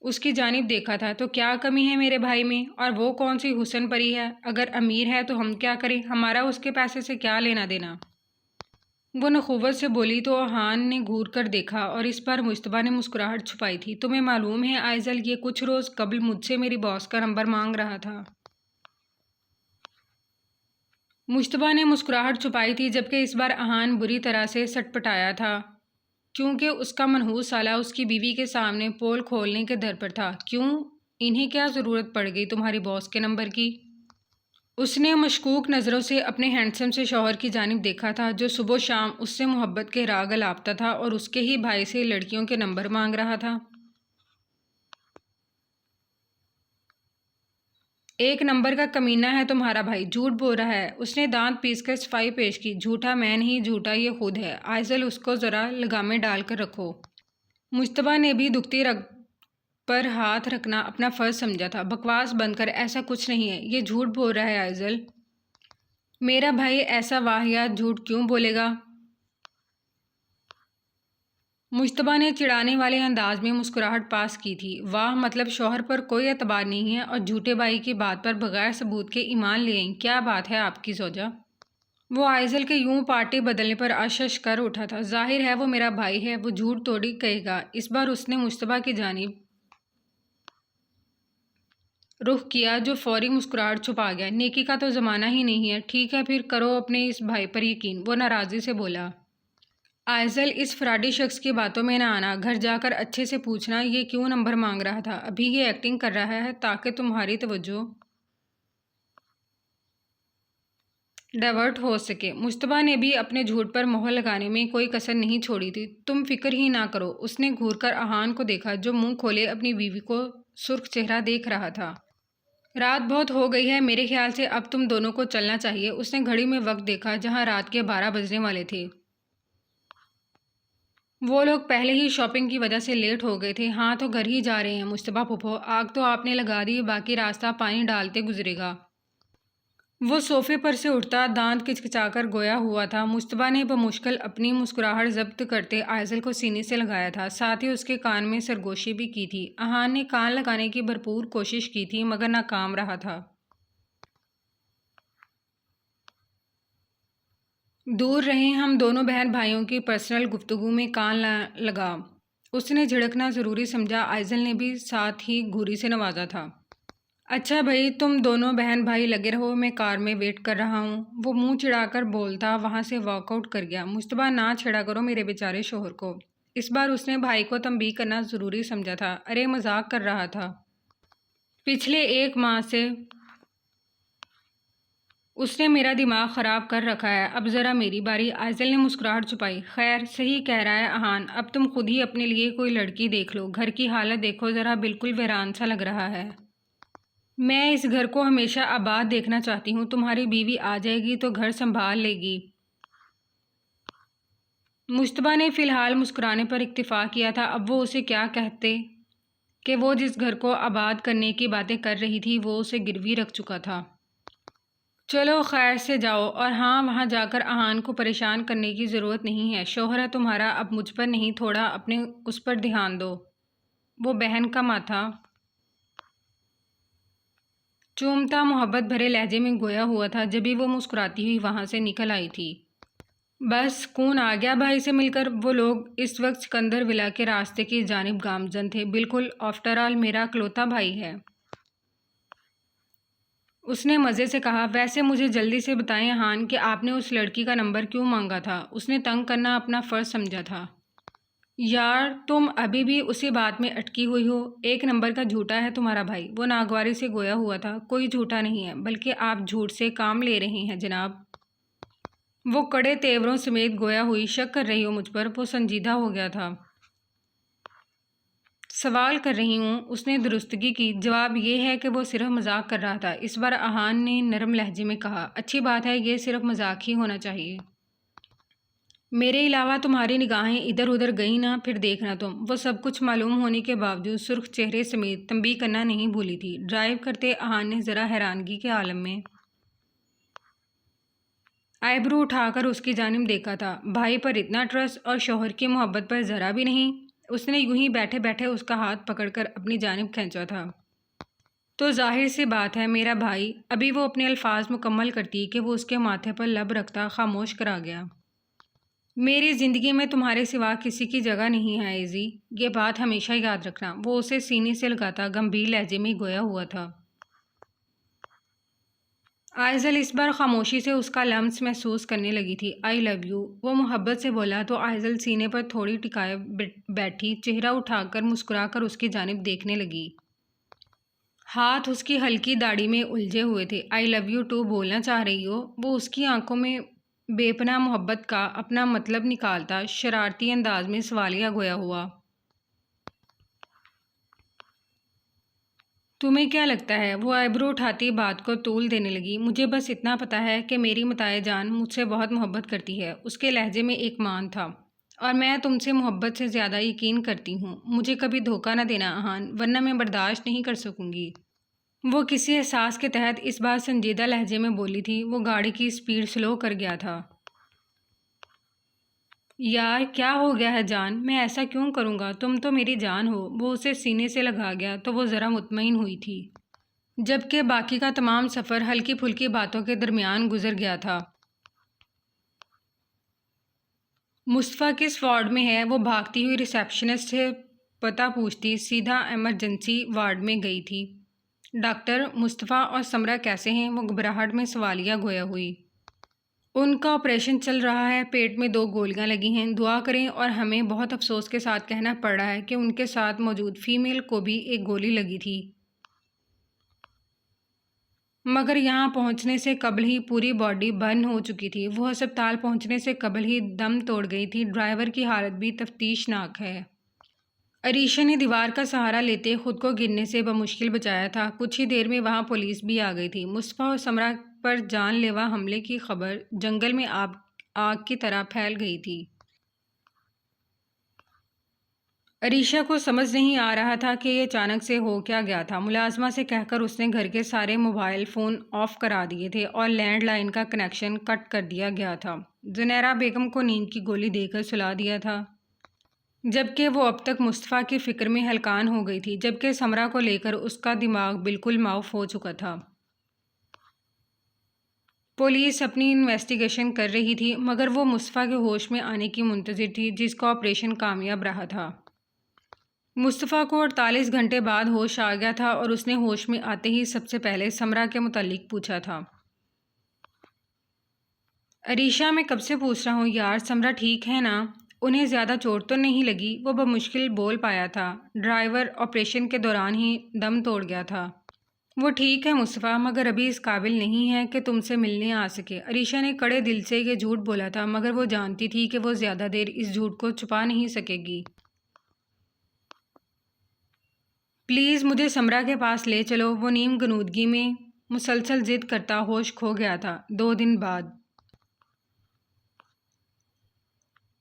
Speaker 1: اس کی جانب دیکھا تھا۔ تو کیا کمی ہے میرے بھائی میں؟ اور وہ کون سی حسن پری ہے؟ اگر امیر ہے تو ہم کیا کریں؟ ہمارا اس کے پیسے سے کیا لینا دینا؟ وہ نخوت سے بولی تو احان نے گھور کر دیکھا اور اس پر مجتبیٰ نے مسکراہٹ چھپائی تھی۔ تمہیں معلوم ہے آئزل، یہ کچھ روز قبل مجھ سے میری باس کا نمبر مانگ رہا تھا۔ مجتبیٰ نے مسکراہٹ چھپائی تھی جبکہ اس بار احان بری طرح سے سٹپٹایا تھا کیونکہ اس کا منحوس سالہ اس کی بیوی کے سامنے پول کھولنے کے در پر تھا۔ کیوں؟ انہیں کیا ضرورت پڑ گئی تمہاری باس کے نمبر کی؟ اس نے مشکوک نظروں سے اپنے ہینڈسم سے شوہر کی جانب دیکھا تھا جو صبح و شام اس سے محبت کے راگ الاپتا تھا اور اس کے ہی بھائی سے لڑکیوں کے نمبر مانگ رہا تھا۔ ایک نمبر کا کمینہ ہے تمہارا بھائی، جھوٹ بول رہا ہے۔ اس نے دانت پیس کر صفائی پیش کی۔ جھوٹا میں نہیں، جھوٹا یہ خود ہے۔ آئزل، اس کو ذرا لگامیں ڈال کر رکھو۔ مجتبیٰ نے بھی دکھتی رگ پر ہاتھ رکھنا اپنا فرض سمجھا تھا۔ بکواس بند کر، ایسا کچھ نہیں ہے، یہ جھوٹ بول رہا ہے آئزل۔ میرا بھائی ایسا واہیات جھوٹ کیوں بولے گا؟ مجتبیٰ نے چڑھانے والے انداز میں مسکراہٹ پاس کی تھی۔ واہ، مطلب شوہر پر کوئی اعتبار نہیں ہے اور جھوٹے بھائی کی بات پر بغیر ثبوت کے ایمان لے آئیں؟ کیا بات ہے آپ کی زوجہ؟ وہ آئزل کے یوں پارٹی بدلنے پر اشش کر اٹھا تھا۔ ظاہر ہے وہ میرا بھائی ہے، وہ جھوٹ تھوڑی کہے گا۔ اس بار اس نے مجتبیٰ کی جانب رخ کیا جو فوری مسکراہٹ چھپا گیا۔ نیکی کا تو زمانہ ہی نہیں ہے۔ ٹھیک ہے پھر کرو اپنے اس بھائی پر یقین، وہ ناراضی سے بولا۔ آئزل، اس فراڈی شخص کی باتوں میں نہ آنا، گھر جا کر اچھے سے پوچھنا یہ کیوں نمبر مانگ رہا تھا۔ ابھی یہ ایکٹنگ کر رہا ہے تاکہ تمہاری توجہ ڈائیورٹ ہو سکے۔ مجتبیٰ نے بھی اپنے جھوٹ پر مہر لگانے میں کوئی کسر نہیں چھوڑی تھی۔ تم فکر ہی نہ کرو۔ اس نے گھور کر احان کو دیکھا جو منہ کھولے اپنی بیوی کو سرخ چہرہ دیکھ رہا تھا۔ رات بہت ہو گئی ہے، میرے خیال سے اب تم دونوں کو چلنا چاہیے۔ اس نے گھڑی میں وقت دیکھا جہاں رات کے 12 بجنے والے تھے۔ وہ لوگ پہلے ہی شاپنگ کی وجہ سے لیٹ ہو گئے تھے۔ ہاں تو گھر ہی جا رہے ہیں مصطفیٰ پھوپھو، آگ تو آپ نے لگا دی، باقی راستہ پانی ڈالتے گزرے گا۔ وہ صوفے پر سے اٹھتا، دانت کچکچا کر گویا ہوا تھا۔ مصطفیٰ نے بمشکل اپنی مسکراہٹ ضبط کرتے آئزل کو سینے سے لگایا تھا، ساتھ ہی اس کے کان میں سرگوشی بھی کی تھی۔ احان نے کان لگانے کی بھرپور کوشش کی تھی مگر ناکام رہا تھا۔ دور رہیں، ہم دونوں بہن بھائیوں کی پرسنل گفتگو میں کان لگا۔ اس نے جھڑکنا ضروری سمجھا۔ آئزل نے بھی ساتھ ہی گھوری سے نوازا تھا۔ اچھا بھائی، تم دونوں بہن بھائی لگے رہو، میں کار میں ویٹ کر رہا ہوں۔ وہ منہ چڑھا کر بولتا وہاں سے واک آؤٹ کر گیا۔ مصطفیٰ نہ چھیڑا کرو میرے بیچارے شوہر کو۔ اس بار اس نے بھائی کو تنبیہ کرنا ضروری سمجھا تھا۔ ارے مذاق کر رہا تھا۔ پچھلے 1 ماہ سے اس نے میرا دماغ خراب کر رکھا ہے، اب ذرا میری باری۔ آئزل نے مسکراہٹ چھپائی۔ خیر، صحیح کہہ رہا ہے احان، اب تم خود ہی اپنے لیے کوئی لڑکی دیکھ لو۔ گھر کی حالت دیکھو ذرا، بالکل ویران سا لگ رہا ہے۔ میں اس گھر کو ہمیشہ آباد دیکھنا چاہتی ہوں۔ تمہاری بیوی آ جائے گی تو گھر سنبھال لے گی۔ مصطفیٰ نے فی الحال مسکرانے پر اکتفا کیا تھا۔ اب وہ اسے کیا کہتے کہ وہ جس گھر کو آباد کرنے کی باتیں کر رہی تھی وہ اسے گروی رکھ چکا تھا۔ چلو خیر سے جاؤ، اور ہاں، وہاں جا کر احان کو پریشان کرنے کی ضرورت نہیں ہے۔ شوہر ہے تمہارا، اب مجھ پر نہیں، تھوڑا اپنے اس پر دھیان دو۔ وہ بہن کا ماتھا چومتا محبت بھرے لہجے میں گویا ہوا تھا، جبھی وہ مسکراتی ہوئی وہاں سے نکل آئی تھی۔ بس سکون آ گیا بھائی سے مل کر۔ وہ لوگ اس وقت سکندر ولا کے راستے کی جانب گامزن تھے۔ بالکل، آفٹر آل میرا اکلوتا بھائی ہے، اس نے مزے سے کہا۔ ویسے مجھے جلدی سے بتائیں احان کہ آپ نے اس لڑکی کا نمبر کیوں مانگا تھا؟ اس نے تنگ کرنا اپنا فرض سمجھا تھا۔ یار تم ابھی بھی اسی بات میں اٹکی ہوئی ہو۔ 1 نمبر کا جھوٹا ہے تمہارا بھائی، وہ ناگواری سے گویا ہوا تھا۔ کوئی جھوٹا نہیں ہے، بلکہ آپ جھوٹ سے کام لے رہے ہیں جناب۔ وہ کڑے تیوروں سمیت گویا ہوئی۔ شک کر رہی ہو مجھ پر؟ وہ سنجیدہ ہو گیا تھا۔ سوال کر رہی ہوں، اس نے درستگی کی۔ جواب یہ ہے کہ وہ صرف مذاق کر رہا تھا۔ اس بار احان نے نرم لہجے میں کہا۔ اچھی بات ہے، یہ صرف مذاق ہی ہونا چاہیے۔ میرے علاوہ تمہاری نگاہیں ادھر ادھر گئیں نہ، پھر دیکھنا تم۔ وہ سب کچھ معلوم ہونے کے باوجود سرخ چہرے سمیت تنبیہ کرنا نہیں بھولی تھی۔ ڈرائیو کرتے احان نے ذرا حیرانگی کے عالم میں آئیبرو اٹھا کر اس کی جانب دیکھا تھا۔ بھائی پر اتنا ٹرسٹ اور شوہر کی محبت پر ذرا بھی نہیں؟ اس نے یوں ہی بیٹھے بیٹھے اس کا ہاتھ پکڑ کر اپنی جانب کھینچا تھا۔ تو ظاہر سی بات ہے میرا بھائی، ابھی وہ اپنے الفاظ مکمل کرتی کہ وہ اس کے ماتھے پر لب رکھتا خاموش کرا گیا۔ میری زندگی میں تمہارے سوا کسی کی جگہ نہیں ہے ایزی، یہ بات ہمیشہ یاد رکھنا۔ وہ اسے سینے سے لگاتا گمبھیر لہجے میں گویا ہوا تھا۔ آئزل اس بار خاموشی سے اس کا لمس محسوس کرنے لگی تھی۔ آئی لو یو، وہ محبت سے بولا تو آئزل سینے پر تھوڑی ٹکائے بیٹھی، چہرہ اٹھا کر مسکرا کر اس کی جانب دیکھنے لگی۔ ہاتھ اس کی ہلکی داڑھی میں الجھے ہوئے تھے۔ آئی لو یو ٹو بولنا چاہ رہی ہو؟ وہ اس کی آنکھوں میں بے پناہ محبت کا اپنا مطلب نکالتا شرارتی انداز میں سوالیہ گویا ہوا۔ تمہیں کیا لگتا ہے؟ وہ آئیبرو اٹھاتی بات کو طول دینے لگی۔ مجھے بس اتنا پتا ہے کہ میری متاع جان مجھ سے بہت محبت کرتی ہے۔ اس کے لہجے میں ایک مان تھا۔ اور میں تم سے محبت سے زیادہ یقین کرتی ہوں۔ مجھے کبھی دھوکہ نہ دینا احان، ورنہ میں برداشت نہیں کر سکوں گی۔ وہ کسی احساس کے تحت اس بات سنجیدہ لہجے میں بولی تھی۔ وہ گاڑی کی سپیڈ سلو کر گیا تھا۔ یار کیا ہو گیا ہے جان؟ میں ایسا کیوں کروں گا؟ تم تو میری جان ہو۔ وہ اسے سینے سے لگا گیا تو وہ ذرا مطمئن ہوئی تھی، جبکہ باقی کا تمام سفر ہلکی پھلکی باتوں کے درمیان گزر گیا تھا۔ مصطفیٰ کس وارڈ میں ہے؟ وہ بھاگتی ہوئی ریسیپشنسٹ سے پتہ پوچھتی سیدھا ایمرجنسی وارڈ میں گئی تھی۔ ڈاکٹر، مصطفیٰ اور سمرہ کیسے ہیں؟ وہ گھبراہٹ میں سوالیہ گویا ہوئی۔ ان کا آپریشن چل رہا ہے، پیٹ میں 2 گولیاں لگی ہیں۔ دعا کریں، اور ہمیں بہت افسوس کے ساتھ کہنا پڑ رہا ہے کہ ان کے ساتھ موجود فیمیل کو بھی 1 گولی لگی تھی، مگر یہاں پہنچنے سے قبل ہی پوری باڈی برن ہو چکی تھی۔ وہ ہسپتال پہنچنے سے قبل ہی دم توڑ گئی تھی۔ ڈرائیور کی حالت بھی تفتیشناک ہے۔ عریشہ نے دیوار کا سہارا لیتے خود کو گرنے سے بمشکل بچایا تھا۔ کچھ ہی دیر میں وہاں پولیس بھی آ گئی تھی۔ مصطفیٰ اور سمرہ پر جان لیوا حملے کی خبر جنگل میں آگ کی طرح پھیل گئی تھی۔ عریشہ کو سمجھ نہیں آ رہا تھا کہ یہ اچانک سے ہو کیا گیا تھا۔ ملازمہ سے کہہ کر اس نے گھر کے سارے موبائل فون آف کرا دیے تھے اور لینڈ لائن کا کنیکشن کٹ کر دیا گیا تھا۔ زنیرہ بیگم کو نیند کی گولی دے کر سلا دیا تھا، جبکہ وہ اب تک مصطفیٰ کی فکر میں ہلکان ہو گئی تھی، جبکہ سمرہ کو لے کر اس کا دماغ بالکل معاف ہو چکا تھا۔ پولیس اپنی انویسٹیگیشن کر رہی تھی، مگر وہ مصطفیٰ کے ہوش میں آنے کی منتظر تھی، جس کا آپریشن کامیاب رہا تھا۔ مصطفیٰ کو 48 گھنٹے بعد ہوش آ گیا تھا اور اس نے ہوش میں آتے ہی سب سے پہلے سمرہ کے متعلق پوچھا تھا۔ عریشہ، میں کب سے پوچھ رہا ہوں یار، سمرہ ٹھیک ہے نا؟ انہیں زیادہ چوٹ تو نہیں لگی؟ وہ بمشکل بول پایا تھا۔ ڈرائیور آپریشن کے دوران ہی دم توڑ گیا تھا۔ وہ ٹھیک ہے مصطفیٰ، مگر ابھی اس قابل نہیں ہے کہ تم سے ملنے آ سکے۔ عریشہ نے کڑے دل سے یہ جھوٹ بولا تھا، مگر وہ جانتی تھی کہ وہ زیادہ دیر اس جھوٹ کو چھپا نہیں سکے گی۔ پلیز مجھے سمرہ کے پاس لے چلو۔ وہ نیم غنودگی میں مسلسل ضد کرتا ہوش کھو گیا تھا۔ 2 دن بعد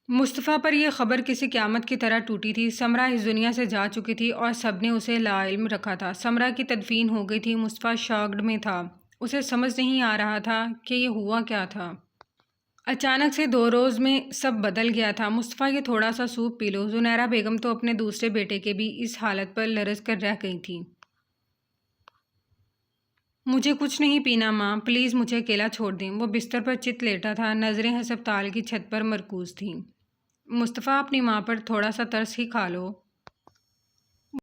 Speaker 1: مصطفیٰ پر یہ خبر کسی قیامت کی طرح ٹوٹی تھی۔ سمرہ اس دنیا سے جا چکی تھی اور سب نے اسے لاعلم رکھا تھا۔ سمرہ کی تدفین ہو گئی تھی۔ مصطفیٰ شاگرد میں تھا، اسے سمجھ نہیں آ رہا تھا کہ یہ ہوا کیا تھا۔ اچانک سے 2 روز میں سب بدل گیا تھا۔ مصطفیٰ، یہ تھوڑا سا سوپ پی لو۔ زنیرہ بیگم تو اپنے دوسرے بیٹے کے بھی اس حالت پر لرز کر رہ گئی تھی۔ مجھے کچھ نہیں پینا ماں، پلیز مجھے اکیلا چھوڑ دیں۔ وہ بستر پر چت لیٹا تھا، نظریں ہسپتال کی چھت پر مرکوز تھیں۔ مصطفیٰ، اپنی ماں پر تھوڑا سا ترس ہی کھا لو۔